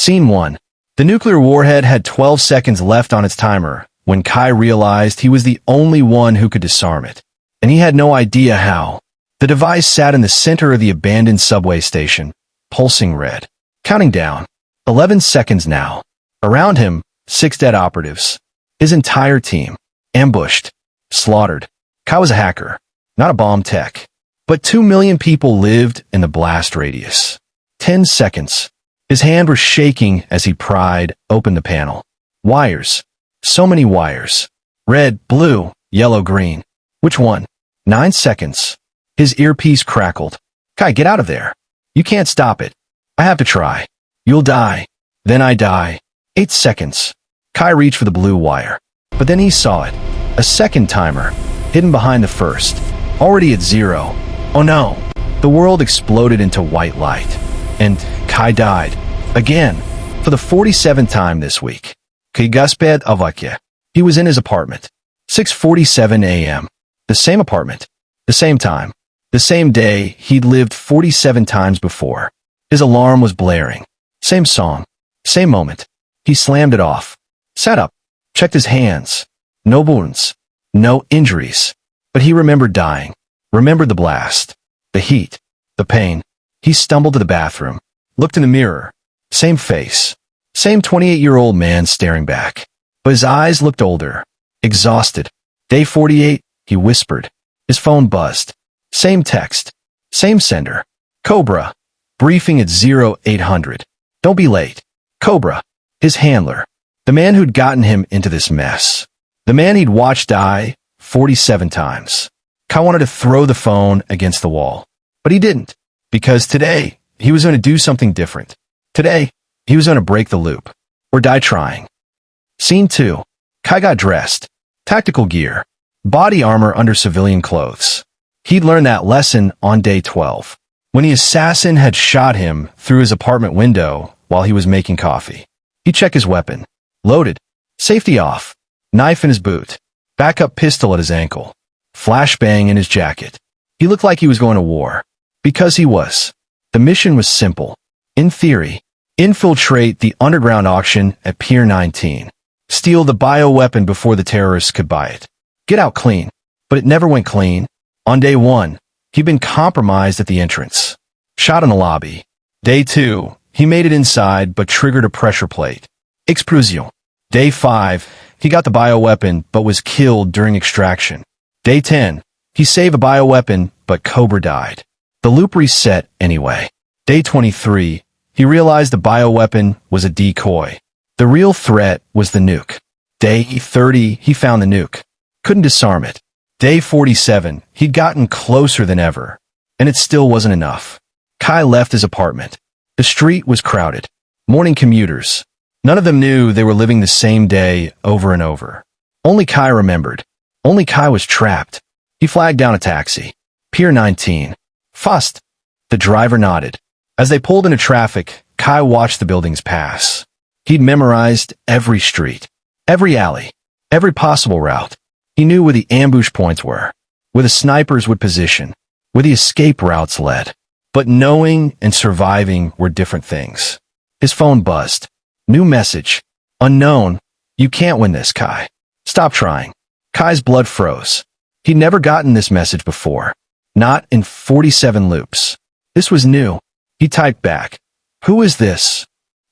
Scene 1. The nuclear warhead had 12 seconds left on its timer when Kai realized he was the only one who could disarm it. And he had no idea how. The device sat in the center of the abandoned subway station, pulsing red. Counting down. 11 seconds now. Around him, 6 dead operatives. His entire team. Ambushed. Slaughtered. Kai was a hacker, not a bomb tech. But 2 million people lived in the blast radius. 10 seconds. His hand was shaking as he pried open the panel. Wires. So many wires. Red, blue, yellow, green. Which one? 9 seconds. His earpiece crackled. Kai, get out of there. You can't stop it. I have to try. You'll die. Then I die. 8 seconds. Kai reached for the blue wire. But then he saw it. A second timer, hidden behind the first. Already at 0. Oh no. The world exploded into white light. And Kai died. Again. For the 47th time this week. He was in his apartment. 6:47 a.m. The same apartment. The same time. The same day he'd lived 47 times before. His alarm was blaring. Same song. Same moment. He slammed it off. Sat up. Checked his hands. No wounds. No injuries. But he remembered dying. Remembered the blast. The heat. The pain. He stumbled to the bathroom. Looked in the mirror. Same face. Same 28-year-old man staring back. But his eyes looked older. Exhausted. Day 48, he whispered. His phone buzzed. Same text. Same sender. Cobra. Briefing at 0800. Don't be late. Cobra. His handler. The man who'd gotten him into this mess. The man he'd watched die 47 times. Kai wanted to throw the phone against the wall. But he didn't. Because today, he was going to do something different. Today, he was going to break the loop. Or die trying. Scene 2. Kai got dressed. Tactical gear. Body armor under civilian clothes. He'd learned that lesson on day 12. When the assassin had shot him through his apartment window while he was making coffee. He checked his weapon. Loaded. Safety off. Knife in his boot. Backup pistol at his ankle. Flashbang in his jacket. He looked like he was going to war. Because he was. The mission was simple. In theory. Infiltrate the underground auction at Pier 19. Steal the bioweapon before the terrorists could buy it. Get out clean. But it never went clean. On day 1, he'd been compromised at the entrance. Shot in the lobby. Day 2, he made it inside but triggered a pressure plate. Explosion. Day 5, he got the bioweapon but was killed during extraction. Day 10, he saved a bioweapon but Cobra died. The loop reset anyway. Day 23, he realized the bioweapon was a decoy. The real threat was the nuke. Day 30, he found the nuke. Couldn't disarm it. Day 47, he'd gotten closer than ever. And it still wasn't enough. Kai left his apartment. The street was crowded. Morning commuters. None of them knew they were living the same day over and over. Only Kai remembered. Only Kai was trapped. He flagged down a taxi. Pier 19. Fust. The driver nodded. As they pulled into traffic, Kai watched the buildings pass. He'd memorized every street, every alley, every possible route. He knew where the ambush points were, where the snipers would position, where the escape routes led. But knowing and surviving were different things. His phone buzzed. New message. Unknown. You can't win this, Kai. Stop trying. Kai's blood froze. He'd never gotten this message before. Not in 47 loops. This was new. He typed back. Who is this?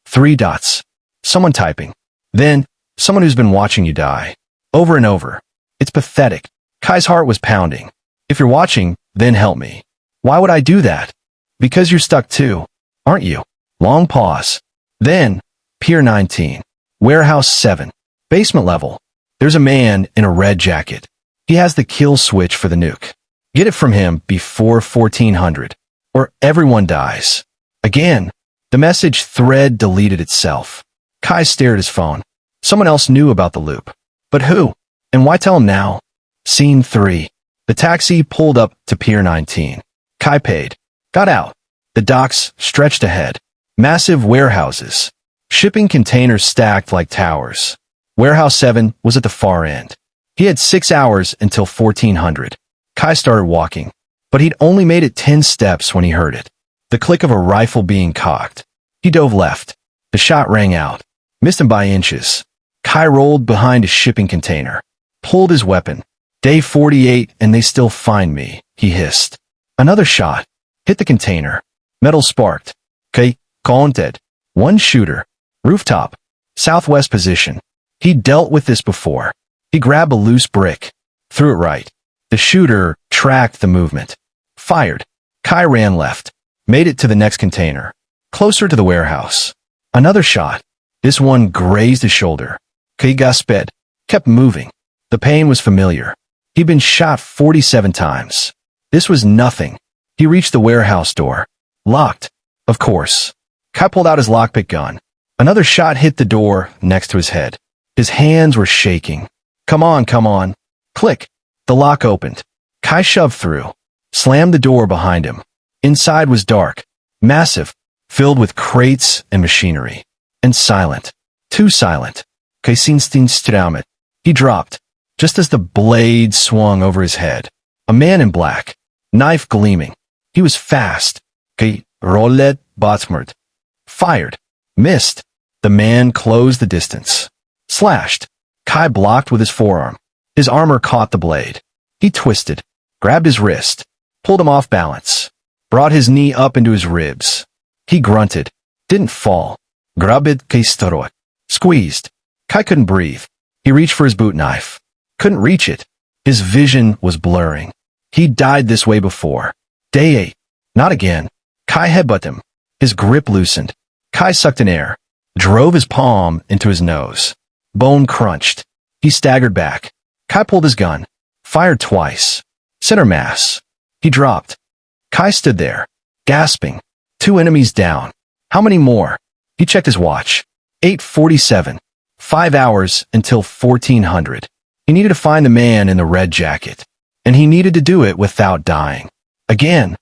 3 dots. Someone typing. Then, someone who's been watching you die. Over and over. It's pathetic. Kai's heart was pounding. If you're watching, then help me. Why would I do that? Because you're stuck too, aren't you? Long pause. Then, Pier 19. Warehouse 7. Basement level. There's a man in a red jacket. He has the kill switch for the nuke. Get it from him before 1400. Or everyone dies. Again, the message thread deleted itself. Kai stared at his phone. Someone else knew about the loop. But who? And why tell him now? Scene 3. The taxi pulled up to Pier 19. Kai paid. Got out. The docks stretched ahead. Massive warehouses. Shipping containers stacked like towers. Warehouse 7 was at the far end. He had 6 hours until 1400. Kai started walking. But he'd only made it 10 steps when he heard it. The click of a rifle being cocked. He dove left. The shot rang out. Missed him by inches. Kai rolled behind a shipping container. Pulled his weapon. Day 48 and they still find me, he hissed. Another shot. Hit the container. Metal sparked. Kai, counted. One shooter. Rooftop. Southwest position. He dealt with this before. He grabbed a loose brick. Threw it right. The shooter tracked the movement. Fired. Kai ran left. Made it to the next container. Closer to the warehouse. Another shot. This one grazed his shoulder. Kai gasped. Kept moving. The pain was familiar. He'd been shot 47 times. This was nothing. He reached the warehouse door. Locked. Of course. Kai pulled out his lockpick gun. Another shot hit the door next to his head. His hands were shaking. Come on, come on. Click. The lock opened. Kai shoved through. Slammed the door behind him. Inside was dark. Massive. Filled with crates and machinery. And silent. Too silent. Kai Straumet. He dropped. Just as the blade swung over his head. A man in black. Knife gleaming. He was fast. Kai rollet Botsmert. Fired. Missed. The man closed the distance. Slashed. Kai blocked with his forearm. His armor caught the blade. He twisted. Grabbed his wrist. Pulled him off balance. Brought his knee up into his ribs. He grunted. Didn't fall. Grabid Kai Storot. Squeezed. Kai couldn't breathe. He reached for his boot knife. Couldn't reach it. His vision was blurring. He died this way before. Day 8. Not again. Kai headbutted him. His grip loosened. Kai sucked in air. Drove his palm into his nose. Bone crunched. He staggered back. Kai pulled his gun. Fired twice. Center mass. He dropped. Kai stood there. Gasping. 2 enemies down. How many more? He checked his watch. 8:47. 5 hours until 1400. He needed to find the man in the red jacket. And he needed to do it without dying. Again.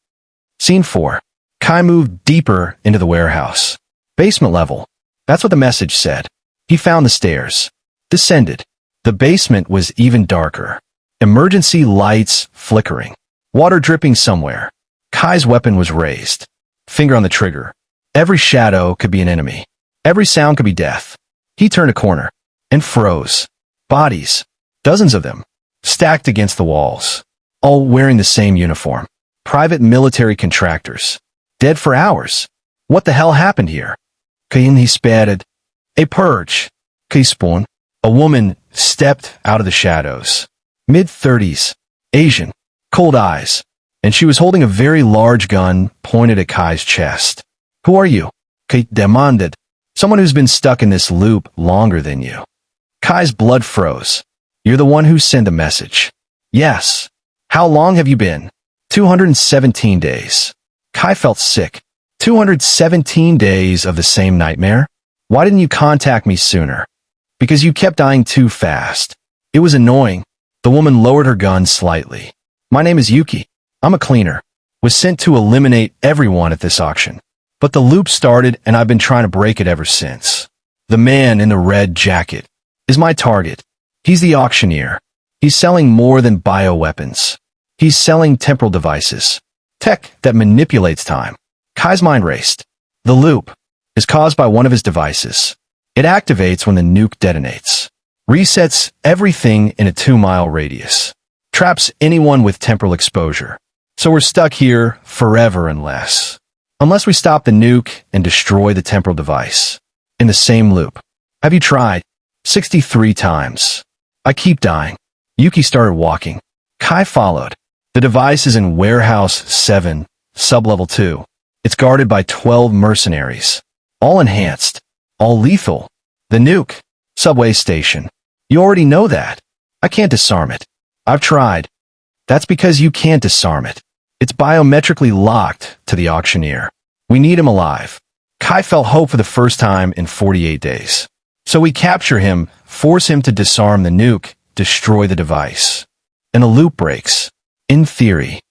Scene 4. Kai moved deeper into the warehouse. Basement level. That's what the message said. He found the stairs. Descended. The basement was even darker. Emergency lights flickering. Water dripping somewhere. Kai's weapon was raised. Finger on the trigger. Every shadow could be an enemy. Every sound could be death. He turned a corner. And froze. Bodies. Dozens of them. Stacked against the walls. All wearing the same uniform. Private military contractors. Dead for hours. What the hell happened here? Kain he spatted. A purge. Spawn. A woman stepped out of the shadows. Mid-30s. Asian. Cold eyes. And she was holding a very large gun pointed at Kai's chest. Who are you? Kai demanded. Someone who's been stuck in this loop longer than you. Kai's blood froze. You're the one who sent the message. Yes. How long have you been? 217 days. Kai felt sick. 217 days of the same nightmare? Why didn't you contact me sooner? Because you kept dying too fast. It was annoying. The woman lowered her gun slightly. My name is Yuki. I'm a cleaner. Was sent to eliminate everyone at this auction. But the loop started and I've been trying to break it ever since. The man in the red jacket is my target. He's the auctioneer. He's selling more than bioweapons. He's selling temporal devices. Tech that manipulates time. Kai's mind raced. The loop is caused by one of his devices. It activates when the nuke detonates. Resets everything in a 2-mile radius. Traps anyone with temporal exposure. So we're stuck here forever unless we stop the nuke and destroy the temporal device. In the same loop. Have you tried? 63 times. I keep dying. Yuki started walking. Kai followed. The device is in Warehouse 7, Sublevel 2. It's guarded by 12 mercenaries. All enhanced. All lethal. The nuke. Subway station. You already know that. I can't disarm it. I've tried. That's because you can't disarm it. It's biometrically locked to the auctioneer. We need him alive. Kai felt hope for the first time in 48 days. So we capture him, force him to disarm the nuke, destroy the device. And the loop breaks. In theory,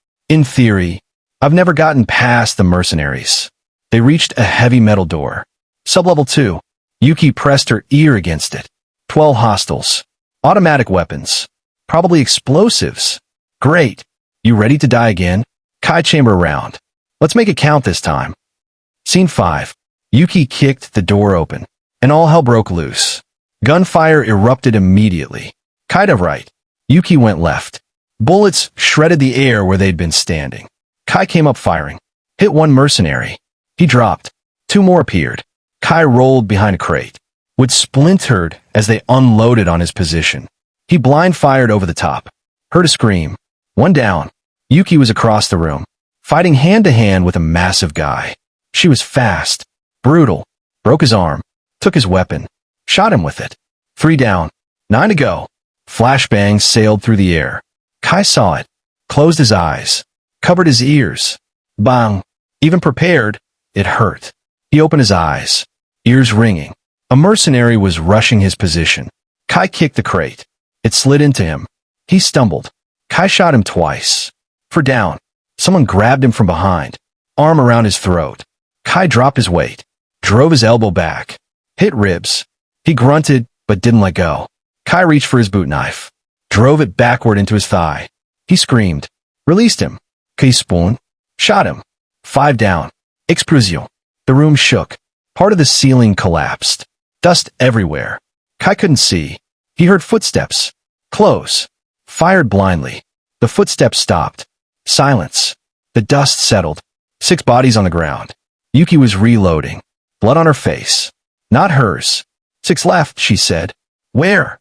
I've never gotten past the mercenaries. They reached a heavy metal door. Sublevel 2. Yuki pressed her ear against it. 12 hostiles. Automatic weapons. Probably explosives. Great. You ready to die again? Kai chamber round. Let's make it count this time. Scene 5. Yuki kicked the door open, and all hell broke loose. Gunfire erupted immediately. Kai to right. Yuki went left. Bullets shredded the air where they'd been standing. Kai came up firing. Hit one mercenary. He dropped. Two more appeared. Kai rolled behind a crate. Wood splintered as they unloaded on his position. He blind fired over the top. Heard a scream. One down. Yuki was across the room, fighting hand-to-hand with a massive guy. She was fast, brutal, broke his arm, took his weapon, shot him with it. 3 down. 9 to go. Flashbangs sailed through the air. Kai saw it, closed his eyes, covered his ears. Bang! Even prepared, it hurt. He opened his eyes, ears ringing. A mercenary was rushing his position. Kai kicked the crate. It slid into him. He stumbled. Kai shot him twice. For down. Someone grabbed him from behind, arm around his throat. Kai dropped his weight, drove his elbow back, hit ribs. He grunted, but didn't let go. Kai reached for his boot knife, drove it backward into his thigh. He screamed, released him. Kai spoon, shot him. 5 down. Explosion. The room shook. Part of the ceiling collapsed. Dust everywhere. Kai couldn't see. He heard footsteps. Close. Fired blindly. The footsteps stopped. Silence. The dust settled. 6 bodies on the ground. Yuki was reloading. Blood on her face. Not hers. 6 left, she said. Where?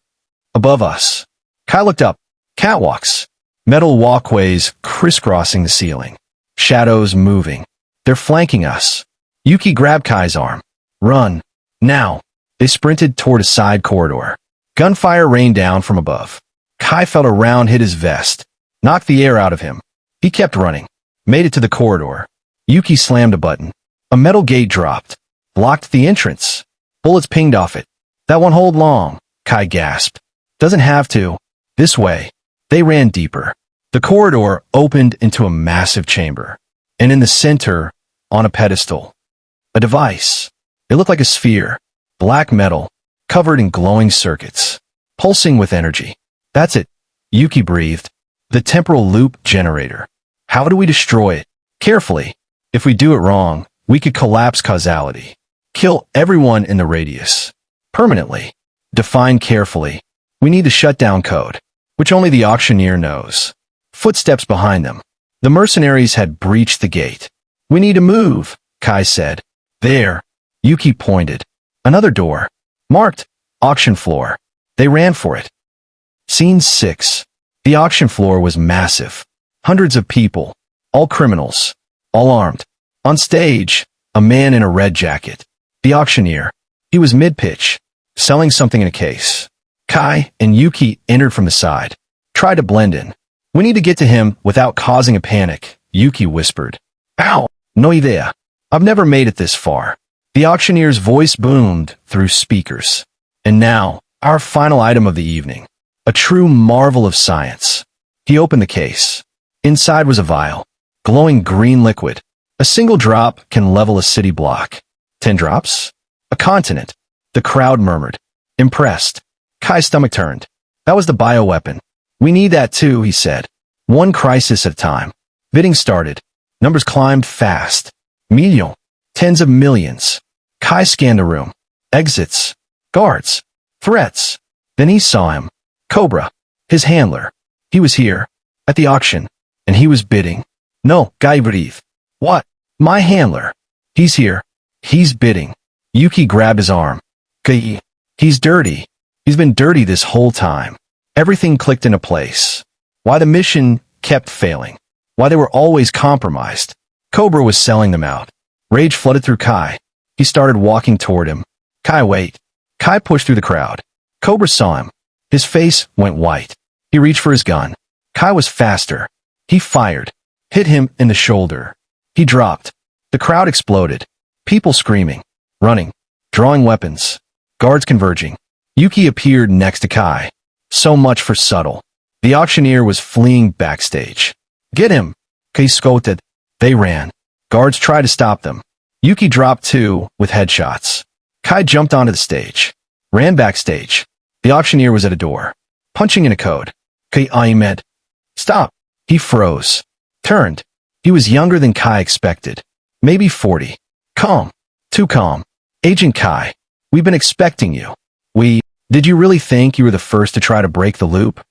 Above us. Kai looked up. Catwalks. Metal walkways crisscrossing the ceiling. Shadows moving. They're flanking us. Yuki grabbed Kai's arm. Run. Now. They sprinted toward a side corridor. Gunfire rained down from above. Kai felt a round hit his vest. Knocked the air out of him. He kept running. Made it to the corridor. Yuki slammed a button. A metal gate dropped. Blocked the entrance. Bullets pinged off it. That won't hold long, Kai gasped. Doesn't have to. This way. They ran deeper. The corridor opened into a massive chamber. And in the center, on a pedestal, a device. It looked like a sphere. Black metal, covered in glowing circuits. Pulsing with energy. That's it. Yuki breathed. The temporal loop generator. How do we destroy it? Carefully. If we do it wrong, we could collapse causality. Kill everyone in the radius. Permanently. Define carefully. We need the shutdown code, which only the auctioneer knows. Footsteps behind them. The mercenaries had breached the gate. We need to move, Kai said. There. Yuki pointed. Another door. Marked. Auction floor. They ran for it. Scene 6. The auction floor was massive. Hundreds of people. All criminals. All armed. On stage, a man in a red jacket. The auctioneer. He was mid-pitch, selling something in a case. Kai and Yuki entered from the side. Tried to blend in. We need to get to him without causing a panic, Yuki whispered. Ow! No idea. I've never made it this far. The auctioneer's voice boomed through speakers. And now, our final item of the evening. A true marvel of science. He opened the case. Inside was a vial. Glowing green liquid. A single drop can level a city block. 10 drops? A continent. The crowd murmured. Impressed. Kai's stomach turned. That was the bioweapon. We need that too, he said. One crisis at a time. Bidding started. Numbers climbed fast. Million. Tens of millions. Kai scanned the room. Exits. Guards. Threats. Then he saw him. Cobra. His handler. He was here. At the auction. And he was bidding. No, Guy breathe. What? My handler. He's here. He's bidding. Yuki grabbed his arm. Guy. He's dirty. He's been dirty this whole time. Everything clicked into place. Why the mission kept failing. Why they were always compromised. Cobra was selling them out. Rage flooded through Kai. He started walking toward him. Kai, wait. Kai pushed through the crowd. Cobra saw him. His face went white. He reached for his gun. Kai was faster. He fired. Hit him in the shoulder. He dropped. The crowd exploded. People screaming. Running. Drawing weapons. Guards converging. Yuki appeared next to Kai. So much for subtle. The auctioneer was fleeing backstage. Get him! Kai scouted. They ran. Guards tried to stop them. Yuki dropped 2 with headshots. Kai jumped onto the stage. Ran backstage. The auctioneer was at a door. Punching in a code. Kai Ahmed. Stop. He froze. Turned. He was younger than Kai expected. Maybe 40. Calm. Too calm. Agent Kai, we've been expecting you. Did you really think you were the first to try to break the loop?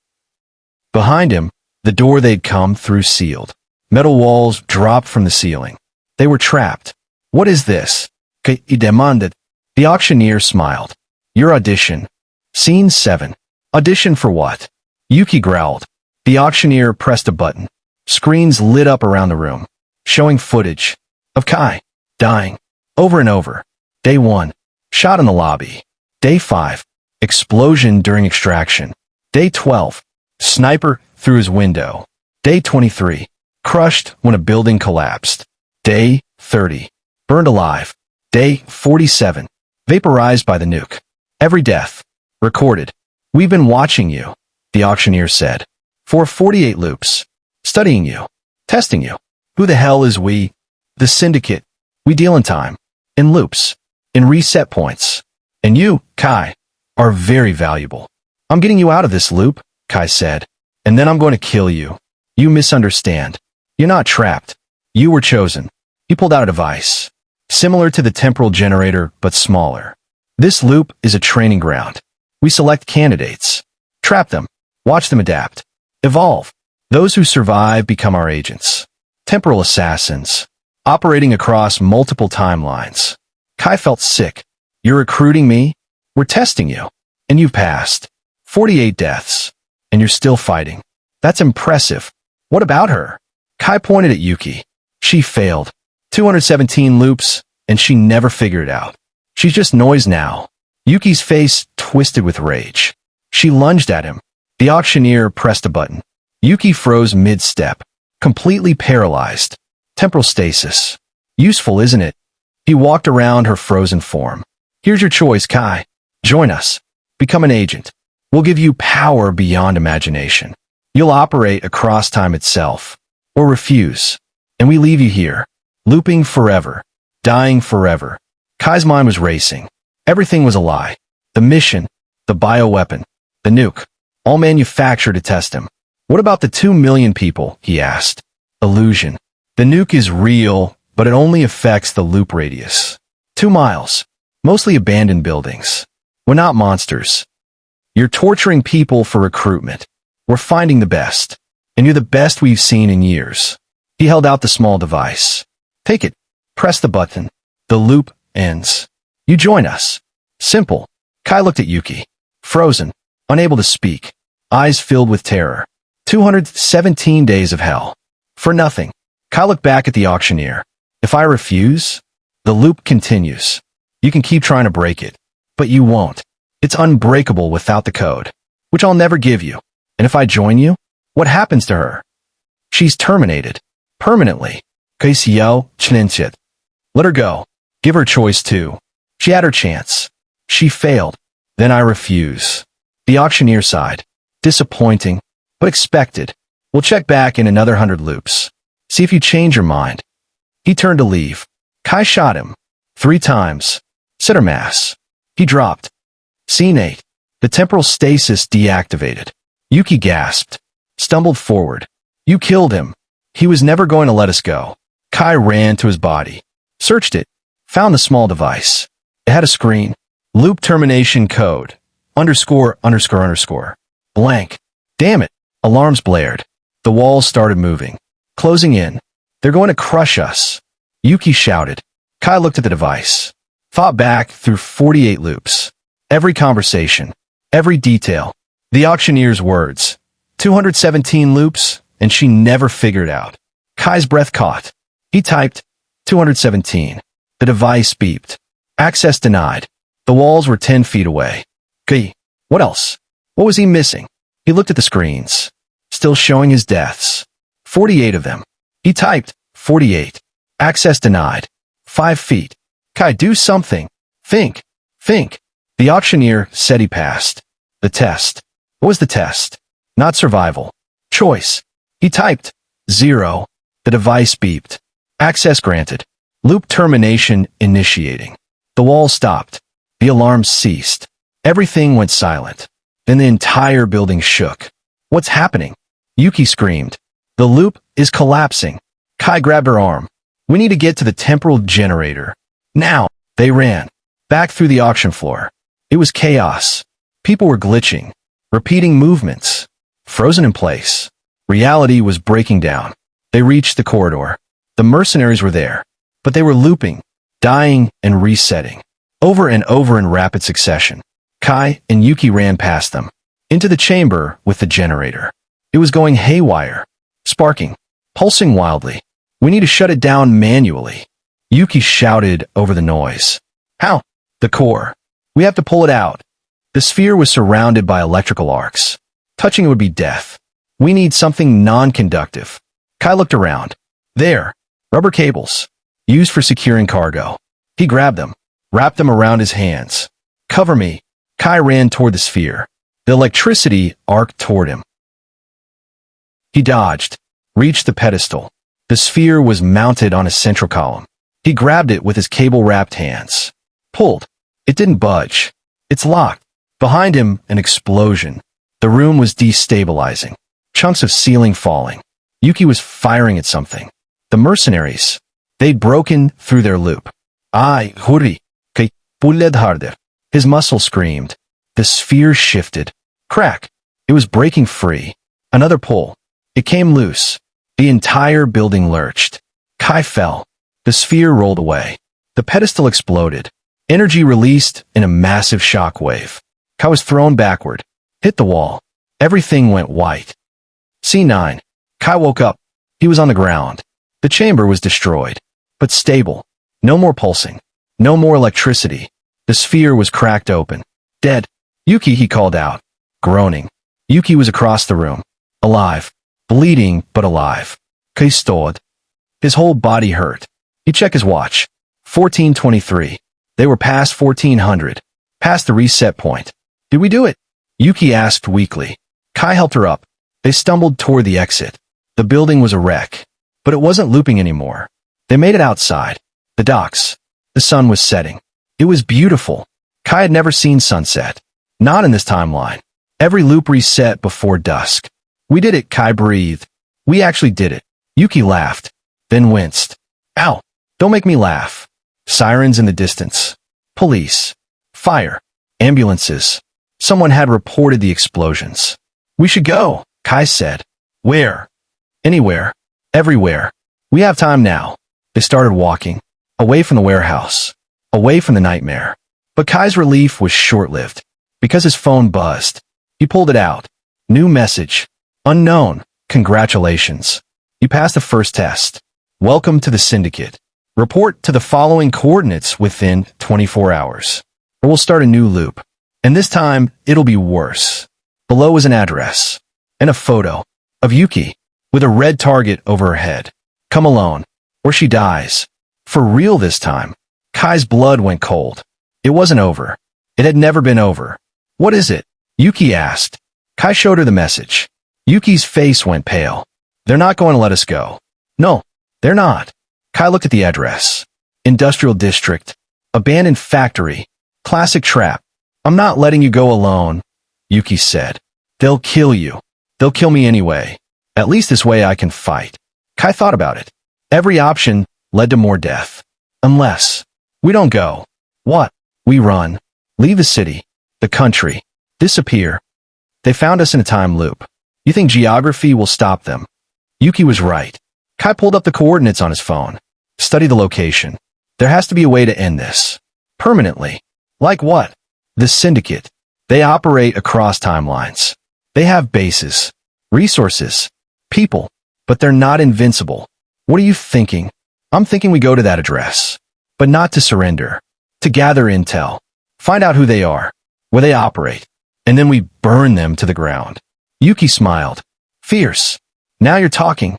Behind him, the door they'd come through sealed. Metal walls dropped from the ceiling. They were trapped. What is this? He demanded. The auctioneer smiled. Your audition. Scene 7. Audition for what? Yuki growled. The auctioneer pressed a button. Screens lit up around the room, showing footage of Kai dying over and over. Day 1. Shot in the lobby. Day 5. Explosion during extraction. Day 12. Sniper through his window. Day 23. Crushed when a building collapsed. Day 30. Burned alive. Day 47. Vaporized by the nuke. Every death. Recorded. We've been watching you, the auctioneer said. For 48 loops. Studying you. Testing you. Who the hell is we? The Syndicate. We deal in time. In loops. In reset points. And you, Kai, are very valuable. I'm getting you out of this loop, Kai said. And then I'm going to kill you. You misunderstand. You're not trapped. You were chosen. He pulled out a device. Similar to the temporal generator, but smaller. This loop is a training ground. We select candidates. Trap them. Watch them adapt. Evolve. Those who survive become our agents. Temporal assassins. Operating across multiple timelines. Kai felt sick. You're recruiting me? We're testing you. And you've passed. 48 deaths. And you're still fighting. That's impressive. What about her? Kai pointed at Yuki. She failed. 217 loops, and she never figured it out. She's just noise now. Yuki's face twisted with rage. She lunged at him. The auctioneer pressed a button. Yuki froze mid-step. Completely paralyzed. Temporal stasis. Useful, isn't it? He walked around her frozen form. Here's your choice, Kai. Join us. Become an agent. We'll give you power beyond imagination. You'll operate across time itself. Or refuse. And we leave you here. Looping forever. Dying forever. Kai's mind was racing. Everything was a lie. The mission. The bioweapon. The nuke. All manufactured to test him. What about the 2 million people? He asked. Illusion. The nuke is real, but it only affects the loop radius. 2 miles. Mostly abandoned buildings. We're not monsters. You're torturing people for recruitment. We're finding the best. And you're the best we've seen in years. He held out the small device. Take it. Press the button. The loop ends. You join us. Simple. Kai looked at Yuki. Frozen. Unable to speak. Eyes filled with terror. 217 days of hell. For nothing. Kai looked back at the auctioneer. If I refuse, the loop continues. You can keep trying to break it. But you won't. It's unbreakable without the code. Which I'll never give you. And if I join you, what happens to her? She's terminated. Permanently. Kaisio Chinchit. Let her go. Give her choice too. She had her chance. She failed. Then I refuse. The auctioneer sighed. Disappointing, but expected. We'll check back in another 100 loops. See if you change your mind. He turned to leave. Kai shot him. 3 times. Center mass. He dropped. Scene 8. The temporal stasis deactivated. Yuki gasped. Stumbled forward. You killed him. He was never going to let us go. Kai ran to his body. Searched it. Found the small device. It had a screen. Loop termination code. Underscore, underscore, underscore. Blank. Damn it. Alarms blared. The walls started moving. Closing in. They're going to crush us. Yuki shouted. Kai looked at the device. Thought back through 48 loops. Every conversation. Every detail. The auctioneer's words. 217 loops, and she never figured out. Kai's breath caught. He typed 217. The device beeped. Access denied. The walls were 10 feet away. Kai. What else? What was he missing? He looked at the screens. Still showing his deaths. 48 of them. He typed 48. Access denied. 5 feet. Kai, do something. Think. Think. The auctioneer said he passed. The test. What was the test? Not survival. Choice. He typed 0. The device beeped. Access granted. Loop termination initiating. The wall stopped. The alarms ceased. Everything went silent. Then the entire building shook. What's happening? Yuki screamed. The loop is collapsing. Kai grabbed her arm. We need to get to the temporal generator. Now. They ran back through the auction floor. It was chaos. People were glitching, repeating movements, frozen in place. Reality was breaking down. They reached the corridor. The mercenaries were there, but they were looping, dying, and resetting, over and over in rapid succession. Kai and Yuki ran past them, into the chamber with the generator. It was going haywire, sparking, pulsing wildly. We need to shut it down manually. Yuki shouted over the noise. How? The core. We have to pull it out. The sphere was surrounded by electrical arcs. Touching it would be death. We need something non-conductive. Kai looked around. There, rubber cables, used for securing cargo. He grabbed them, wrapped them around his hands. Cover me. Kai ran toward the sphere. The electricity arced toward him. He dodged, reached the pedestal. The sphere was mounted on a central column. He grabbed it with his cable-wrapped hands. Pulled. It didn't budge. It's locked. Behind him, an explosion. The room was destabilizing. Chunks of ceiling falling. Yuki was firing at something. The mercenaries. They'd broken through their loop. Ay, hurry. Kay pulled harder. His muscle screamed. The sphere shifted. Crack. It was breaking free. Another pull. It came loose. The entire building lurched. Kai fell. The sphere rolled away. The pedestal exploded. Energy released in a massive shock wave. Kai was thrown backward. Hit the wall. Everything went white. C9. Kai woke up. He was on the ground. The chamber was destroyed, but stable. No more pulsing. No more electricity. The sphere was cracked open. Dead. Yuki, he called out, groaning. Yuki was across the room. Alive. Bleeding, but alive. Kai stood. His whole body hurt. He checked his watch. 14:23. They were past 1400. Past the reset point. Did we do it? Yuki asked weakly. Kai helped her up. They stumbled toward the exit. The building was a wreck, but it wasn't looping anymore. They made it outside. The docks. The sun was setting. It was beautiful. Kai had never seen sunset. Not in this timeline. Every loop reset before dusk. We did it, Kai breathed. We actually did it. Yuki laughed, then winced. Ow! Don't make me laugh. Sirens in the distance. Police. Fire. Ambulances. Someone had reported the explosions. We should go, Kai said. Where? Anywhere. Everywhere. We have time now. They started walking. Away from the warehouse. Away from the nightmare. But Kai's relief was short-lived. Because his phone buzzed. He pulled it out. New message. Unknown. Congratulations. You passed the first test. Welcome to the Syndicate. Report to the following coordinates within 24 hours. Or we'll start a new loop. And this time, it'll be worse. Below is an address. And a photo. Of Yuki. With a red target over her head. Come alone. Or she dies. For real this time. Kai's blood went cold. It wasn't over. It had never been over. What is it? Yuki asked. Kai showed her the message. Yuki's face went pale. They're not going to let us go. No, they're not. Kai looked at the address. Industrial district. Abandoned factory. Classic trap. I'm not letting you go alone, Yuki said. They'll kill you. They'll kill me anyway. At least this way I can fight. Kai thought about it. Every option led to more death. Unless we don't go. What? We run. Leave the city. The country. Disappear. They found us in a time loop. You think geography will stop them? Yuki was right. Kai pulled up the coordinates on his phone. Study the location. There has to be a way to end this. Permanently. Like what? The Syndicate. They operate across timelines. They have bases. Resources. People. But they're not invincible. What are you thinking? I'm thinking we go to that address. But not to surrender. To gather intel. Find out who they are. Where they operate. And then we burn them to the ground. Yuki smiled. Fierce. Now you're talking.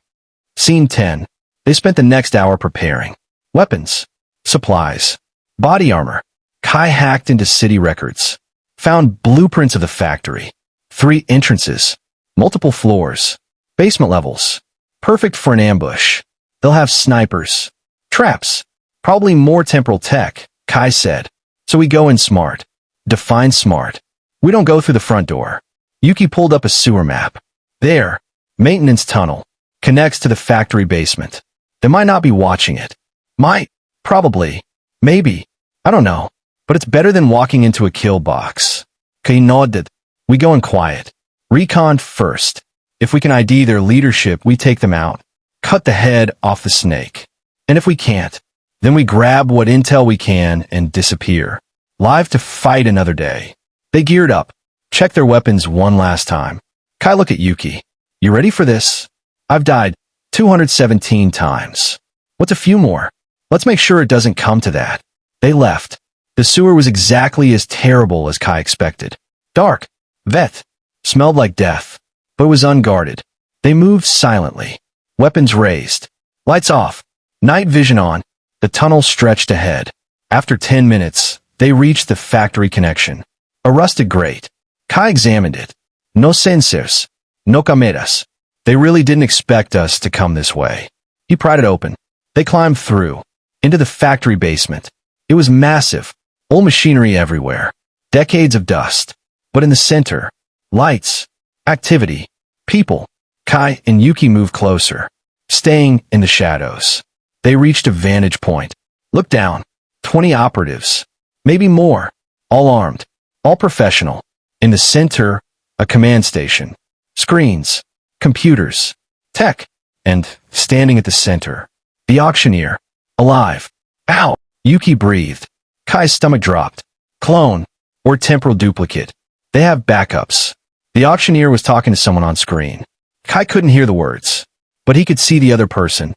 Scene 10. They spent the next hour preparing. Weapons. Supplies. Body armor. Kai hacked into city records. Found blueprints of the factory. 3 entrances. Multiple floors. Basement levels. Perfect for an ambush. They'll have snipers. Traps. Probably more temporal tech, Kai said. So we go in smart. Define smart. We don't go through the front door. Yuki pulled up a sewer map. There. Maintenance tunnel. Connects to the factory basement. They might not be watching it. Might. Probably. Maybe. I don't know, but it's better than walking into a kill box. Kai nodded. We go in quiet. Recon first. If we can ID their leadership, we take them out. Cut the head off the snake. And if we can't, then we grab what intel we can and disappear. Live to fight another day. They geared up. Checked their weapons one last time. Kai looked at Yuki. You ready for this? I've died 217 times. What's a few more? Let's make sure it doesn't come to that. They left. The sewer was exactly as terrible as Kai expected. Dark. Vet. Smelled like death. But was unguarded. They moved silently. Weapons raised. Lights off. Night vision on. The tunnel stretched ahead. After 10 minutes, they reached the factory connection. A rusted grate. Kai examined it. No sensors. No cameras. They really didn't expect us to come this way. He pried it open. They climbed through. Into the factory basement. It was massive. Old machinery everywhere. Decades of dust. But in the center, lights, activity, people. Kai and Yuki moved closer, staying in the shadows. They reached a vantage point. Looked down. 20 operatives. Maybe more. All armed. All professional. In the center, a command station. Screens. Computers. Tech. And, standing at the center, the auctioneer. Alive. Ow! Yuki breathed. Kai's stomach dropped. Clone. Or temporal duplicate. They have backups. The auctioneer was talking to someone on screen. Kai couldn't hear the words. But he could see the other person.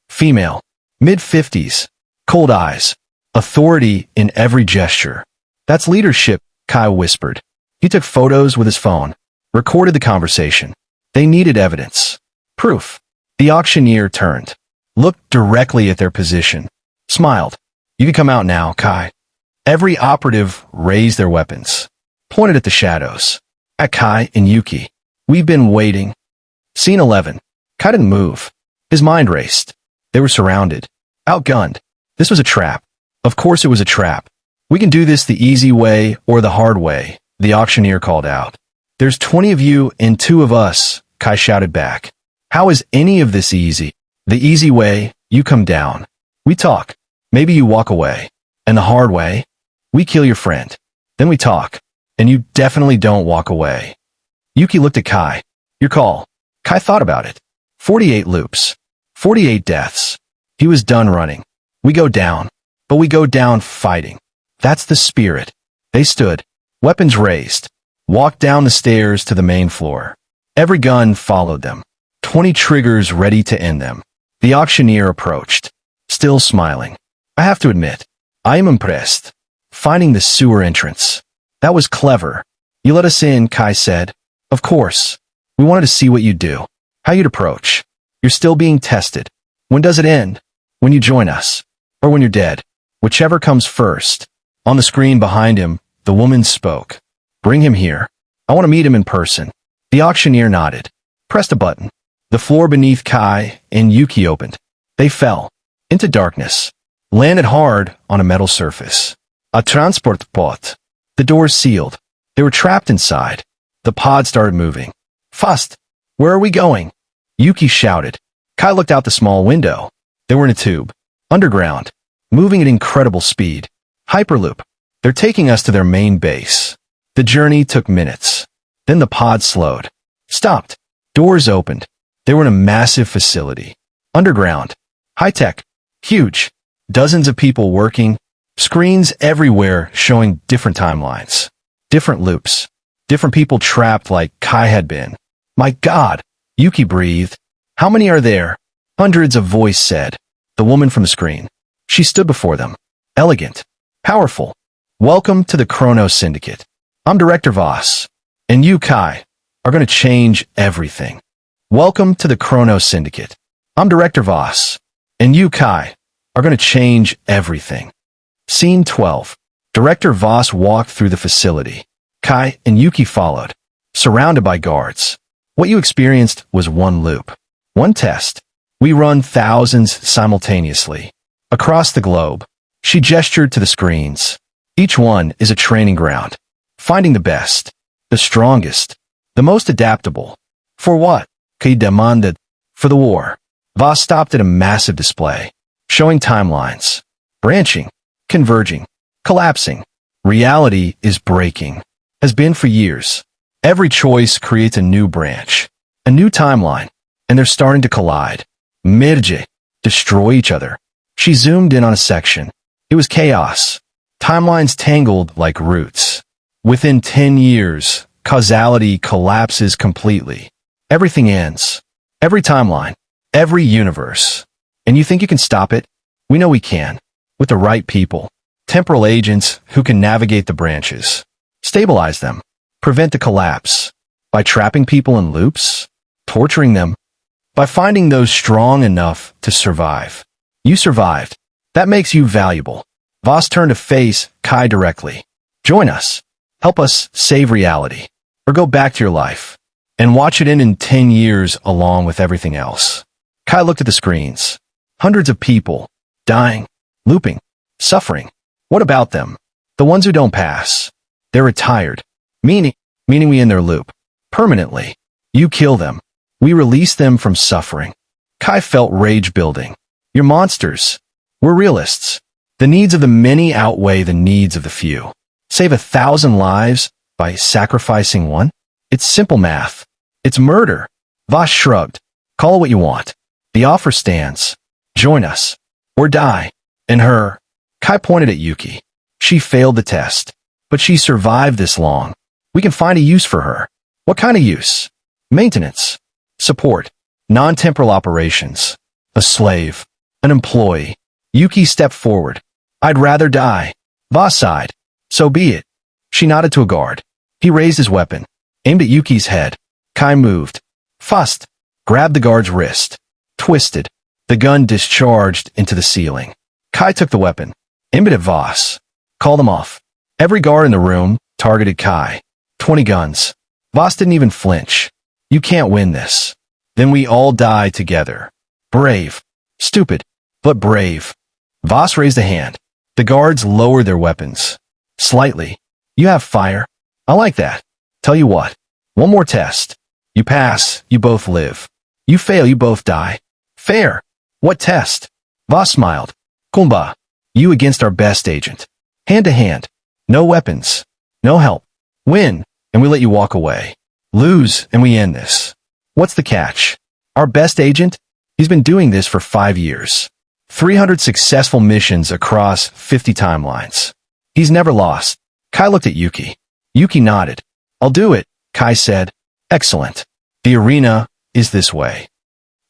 Female. Mid-50s. Cold eyes. Authority in every gesture. That's leadership, Kai whispered. He took photos with his phone. Recorded the conversation. They needed evidence. Proof. The auctioneer turned. Looked directly at their position. Smiled. You can come out now, Kai. Every operative raised their weapons. Pointed at the shadows. At Kai and Yuki. We've been waiting. Scene 11. Kai didn't move. His mind raced. They were surrounded. Outgunned. This was a trap. Of course it was a trap. We can do this the easy way or the hard way, the auctioneer called out. There's 20 of you and 2 of us, Kai shouted back. How is any of this easy? The easy way, you come down. We talk. Maybe you walk away. And the hard way, we kill your friend. Then we talk. And you definitely don't walk away. Yuki looked at Kai. Your call. Kai thought about it. 48 loops. 48 deaths. He was done running. We go down. But we go down fighting. That's the spirit. They stood. Weapons raised. Walked down the stairs to the main floor. Every gun followed them. 20 triggers ready to end them. The auctioneer approached. Still smiling. I have to admit, I am impressed. Finding the sewer entrance. That was clever. You let us in, Kai said. Of course. We wanted to see what you'd do. How you'd approach. You're still being tested. When does it end? When you join us. Or when you're dead. Whichever comes first. On the screen behind him, the woman spoke. Bring him here. I want to meet him in person. The auctioneer nodded. Pressed a button. The floor beneath Kai and Yuki opened. They fell. Into darkness. Landed hard on a metal surface. A transport pod. The doors sealed. They were trapped inside. The pod started moving. Fast! Where are we going? Yuki shouted. Kai looked out the small window. They were in a tube. Underground. Moving at incredible speed. Hyperloop. They're taking us to their main base. The journey took minutes. Then the pod slowed. Stopped. Doors opened. They were in a massive facility. Underground. High-tech. Huge. Dozens of people working. Screens everywhere showing different timelines. Different loops. Different people trapped like Kai had been. My God! Yuki breathed. How many are there? Hundreds, a voice said. The woman from the screen. She stood before them. Elegant. Powerful. Welcome to the Chronos Syndicate. I'm Director Voss. And you, Kai, are going to change everything. Welcome to the Chronos Syndicate. I'm Director Voss. And you, Kai, are going to change everything. Scene 12. Director Voss walked through the facility. Kai and Yuki followed, surrounded by guards. What you experienced was one loop. One test. We run thousands simultaneously. Across the globe. She gestured to the screens. Each one is a training ground. Finding the best. The strongest. The most adaptable. For what? Kai demanded. For the war. Voss stopped at a massive display, showing timelines. Branching, converging, collapsing. Reality is breaking. Has been for years. Every choice creates a new branch, a new timeline, and they're starting to collide. Merge, destroy each other. She zoomed in on a section. It was chaos. Timelines tangled like roots. Within 10 years, causality collapses completely. Everything ends. Every timeline. Every universe. And you think you can stop it? We know we can. With the right people. Temporal agents who can navigate the branches. Stabilize them. Prevent the collapse. By trapping people in loops. Torturing them. By finding those strong enough to survive. You survived. That makes you valuable. Voss turned to face Kai directly. Join us. Help us save reality. Or go back to your life. And watch it end in 10 years along with everything else. Kai looked at the screens. Hundreds of people. Dying. Looping. Suffering. What about them? The ones who don't pass. They're retired. Meaning we end their loop. Permanently. You kill them. We release them from suffering. Kai felt rage building. You're monsters. We're realists. The needs of the many outweigh the needs of the few. Save 1,000 lives by sacrificing one? It's simple math. It's murder. Voss shrugged. Call it what you want. The offer stands. Join us. Or die. And her. Kai pointed at Yuki. She failed the test. But she survived this long. We can find a use for her. What kind of use? Maintenance. Support. Non-temporal operations. A slave. An employee. Yuki stepped forward. I'd rather die. Voss sighed. So be it. She nodded to a guard. He raised his weapon. Aimed at Yuki's head. Kai moved. Fussed. Grabbed the guard's wrist. Twisted. The gun discharged into the ceiling. Kai took the weapon. Aimed it at Voss. Call them off. Every guard in the room targeted Kai. 20 guns. Voss didn't even flinch. You can't win this. Then we all die together. Brave. Stupid. But brave. Voss raised a hand. The guards lowered their weapons. Slightly. You have fire. I like that. Tell you what. One more test. You pass, you both live. You fail, you both die. Fair. What test? Voss smiled. Kumba. You against our best agent. Hand to hand. No weapons. No help. Win, and we let you walk away. Lose, and we end this. What's the catch? Our best agent? He's been doing this for 5 years. 300 successful missions across 50 timelines. He's never lost. Kai looked at Yuki. Yuki nodded. I'll do it, Kai said. Excellent. The arena is this way.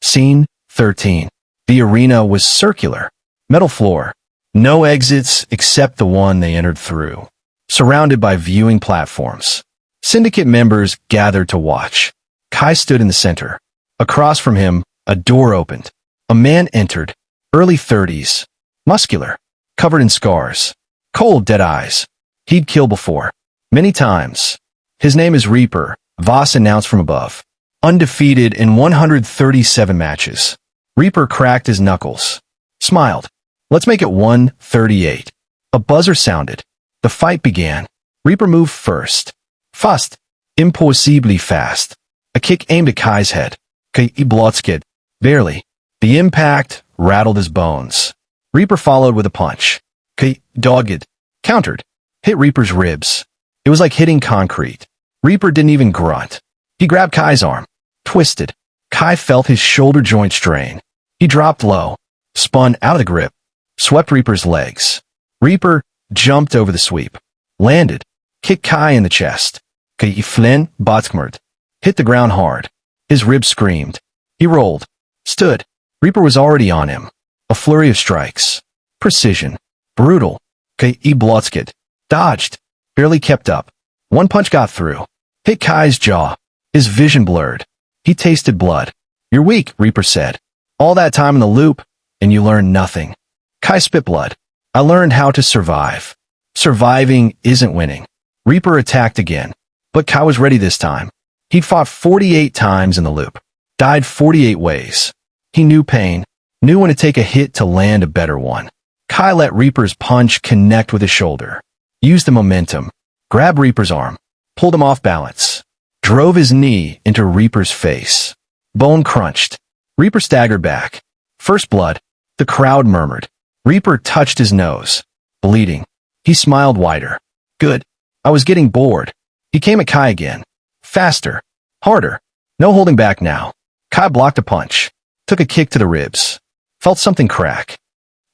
Scene 13. The arena was circular. Metal floor. No exits except the one they entered through. Surrounded by viewing platforms. Syndicate members gathered to watch. Kai stood in the center. Across from him, a door opened. A man entered. Early 30s. Muscular. Covered in scars. Cold, dead eyes. He'd killed before. Many times. His name is Reaper, Voss announced from above. Undefeated in 137 matches. Reaper cracked his knuckles. Smiled. Let's make it 138. A buzzer sounded. The fight began. Reaper moved first. Fast. Impossibly fast. A kick aimed at Kai's head. Kai blotzkid. Barely. The impact rattled his bones. Reaper followed with a punch. Kai dogged. Countered. Hit Reaper's ribs. It was like hitting concrete. Reaper didn't even grunt. He grabbed Kai's arm. Twisted. Kai felt his shoulder joint strain. He dropped low. Spun out of the grip. Swept Reaper's legs. Reaper jumped over the sweep. Landed. Kicked Kai in the chest. Kai Flynn Botsmert. Hit the ground hard. His ribs screamed. He rolled. Stood. Reaper was already on him. A flurry of strikes. Precision. Brutal. Kai Blotzkid. Dodged. Barely kept up. One punch got through. Hit Kai's jaw. His vision blurred. He tasted blood. You're weak, Reaper said. All that time in the loop, and you learned nothing. Kai spit blood. I learned how to survive. Surviving isn't winning. Reaper attacked again. But Kai was ready this time. He'd fought 48 times in the loop. Died 48 ways. He knew pain. Knew when to take a hit to land a better one. Kai let Reaper's punch connect with his shoulder. Used the momentum. Grabbed Reaper's arm. Pulled him off balance. Drove his knee into Reaper's face. Bone crunched. Reaper staggered back. First blood. The crowd murmured. Reaper touched his nose, bleeding. He smiled wider. Good. I was getting bored. He came at Kai again. Faster. Harder. No holding back now. Kai blocked a punch. Took a kick to the ribs. Felt something crack.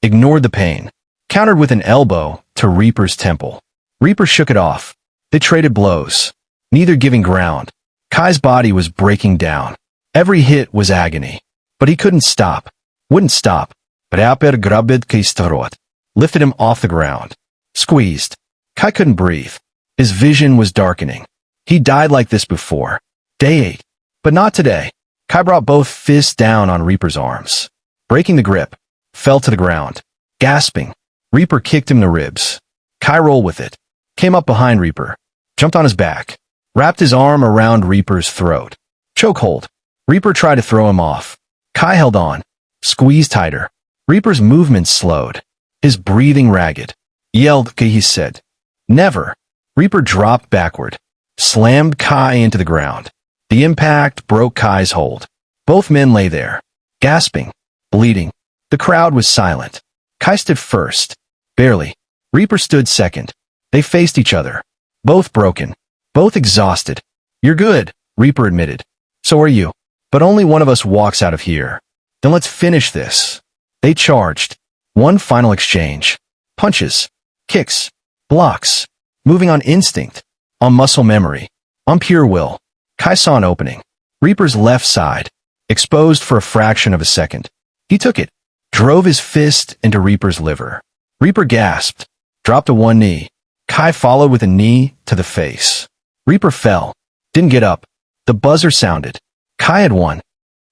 Ignored the pain. Countered with an elbow to Reaper's temple. Reaper shook it off. They traded blows. Neither giving ground. Kai's body was breaking down. Every hit was agony. But he couldn't stop. Wouldn't stop. Reaper grabbed Kai's throat. Lifted him off the ground. Squeezed. Kai couldn't breathe. His vision was darkening. He died like this before. Day 8. But not today. Kai brought both fists down on Reaper's arms. Breaking the grip. Fell to the ground. Gasping. Reaper kicked him in the ribs. Kai rolled with it. Came up behind Reaper. Jumped on his back. Wrapped his arm around Reaper's throat. Chokehold. Reaper tried to throw him off. Kai held on. Squeezed tighter. Reaper's movements slowed. His breathing ragged. Yelled, Kai, he said. Never. Reaper dropped backward. Slammed Kai into the ground. The impact broke Kai's hold. Both men lay there. Gasping. Bleeding. The crowd was silent. Kai stood first. Barely. Reaper stood second. They faced each other. Both broken. Both exhausted. You're good, Reaper admitted. So are you. But only one of us walks out of here. Then let's finish this. They charged. One final exchange. Punches. Kicks. Blocks. Moving on instinct. On muscle memory. On pure will. Kai saw an opening. Reaper's left side. Exposed for a fraction of a second. He took it. Drove his fist into Reaper's liver. Reaper gasped. Dropped to one knee. Kai followed with a knee to the face. Reaper fell. Didn't get up. The buzzer sounded. Kai had won.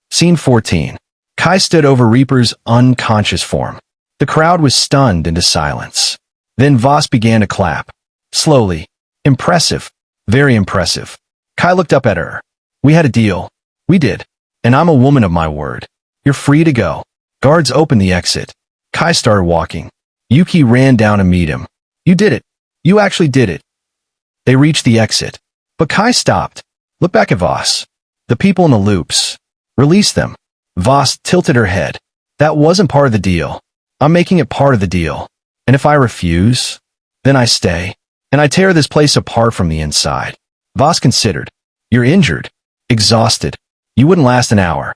Scene 14. Kai stood over Reaper's unconscious form. The crowd was stunned into silence. Then Voss began to clap. Slowly. Impressive. Very impressive. Kai looked up at her. We had a deal. We did. And I'm a woman of my word. You're free to go. Guards opened the exit. Kai started walking. Yuki ran down to meet him. You did it. You actually did it. They reached the exit. But Kai stopped. Look back at Voss. The people in the loops. Release them. Voss tilted her head. That wasn't part of the deal. I'm making it part of the deal. And if I refuse, then I stay. And I tear this place apart from the inside. Voss considered. You're injured. Exhausted. You wouldn't last an hour.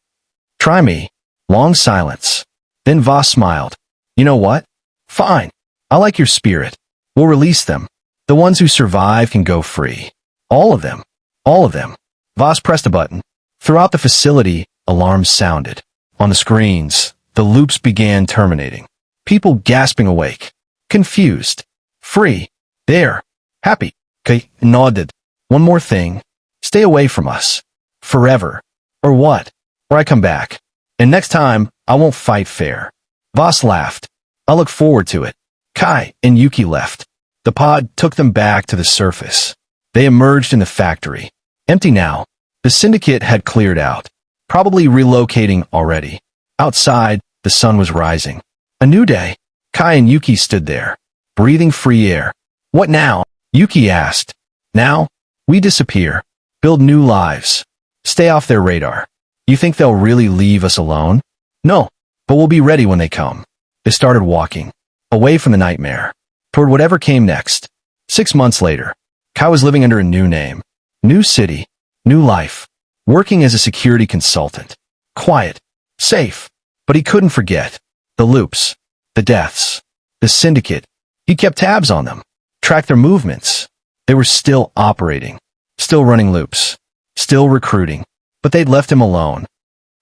Try me. Long silence. Then Voss smiled. You know what? Fine. I like your spirit. We'll release them. The ones who survive can go free. All of them. All of them. Voss pressed a button. Throughout the facility, alarms sounded. On the screens, the loops began terminating. People gasping awake. Confused. Free. There. Happy. Kai nodded. One more thing. Stay away from us. Forever. Or what? Or I come back. And next time, I won't fight fair. Voss laughed. I look forward to it. Kai and Yuki left. The pod took them back to the surface. They emerged in the factory. Empty now. The syndicate had cleared out. Probably relocating already. Outside, the sun was rising. A new day. Kai and Yuki stood there, breathing free air. What now? Yuki asked. Now? We disappear. Build new lives. Stay off their radar. You think they'll really leave us alone? No, but we'll be ready when they come. They started walking. Away from the nightmare. Toward whatever came next. 6 months later. Kai was living under a new name. New city. New life. Working as a security consultant. Quiet. Safe. But he couldn't forget. The loops. The deaths. The syndicate. He kept tabs on them. Tracked their movements. They were still operating. Still running loops. Still recruiting. But they'd left him alone.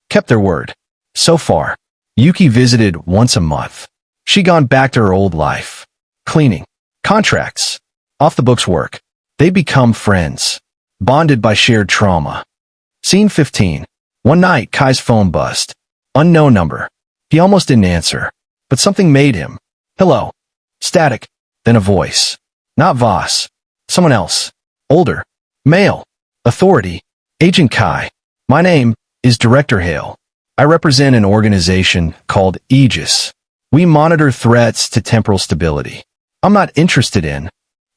Kept their word. So far. Yuki visited once a month. She'd gone back to her old life. Cleaning. Contracts. Off-the-books work. They'd become friends. Bonded by shared trauma. Scene 15. One night, Kai's phone buzzed. Unknown number. He almost didn't answer. But something made him. Hello. Static. Then a voice. Not Voss. Someone else. Older. Male. Authority. Agent Kai. My name is Director Hale. I represent an organization called Aegis. We monitor threats to temporal stability. I'm not interested in.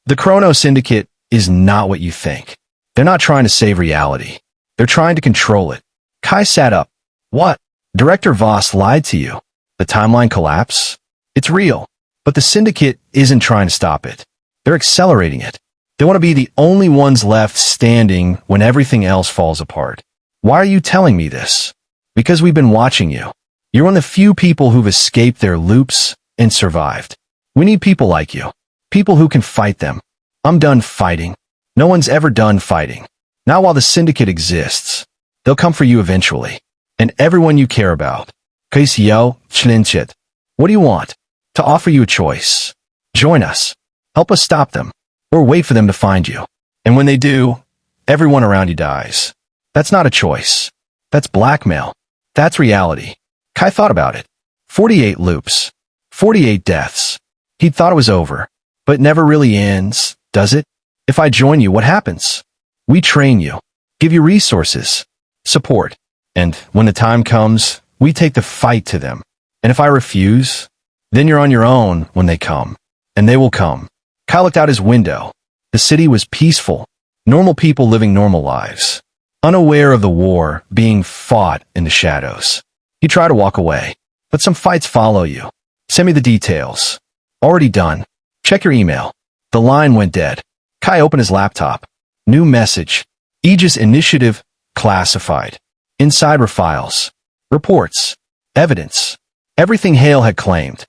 The Chronos Syndicate is not what you think. They're not trying to save reality. They're trying to control it. Kai sat up. What? Director Voss lied to you. The timeline collapse? It's real. But the Syndicate isn't trying to stop it. They're accelerating it. They want to be the only ones left standing when everything else falls apart. Why are you telling me this? Because we've been watching you. You're one of the few people who've escaped their loops and survived. We need people like you. People who can fight them. I'm done fighting. No one's ever done fighting. Not while the Syndicate exists. They'll come for you eventually. And everyone you care about. Kaisyo, Chlinchit. What do you want? To offer you a choice. Join us. Help us stop them. Or wait for them to find you. And when they do, everyone around you dies. That's not a choice. That's blackmail. That's reality. Kai thought about it. 48 loops. 48 deaths. He'd thought it was over. But it never really ends, does it? If I join you, what happens? We train you. Give you resources. Support. And when the time comes, we take the fight to them. And if I refuse, then you're on your own when they come. And they will come. Kai looked out his window. The city was peaceful. Normal people living normal lives. Unaware of the war being fought in the shadows. You try to walk away. But some fights follow you. Send me the details. Already done. Check your email. The line went dead. Kai opened his laptop. New message. Aegis Initiative. Classified. Inside were files. Reports. Evidence. Everything Hale had claimed.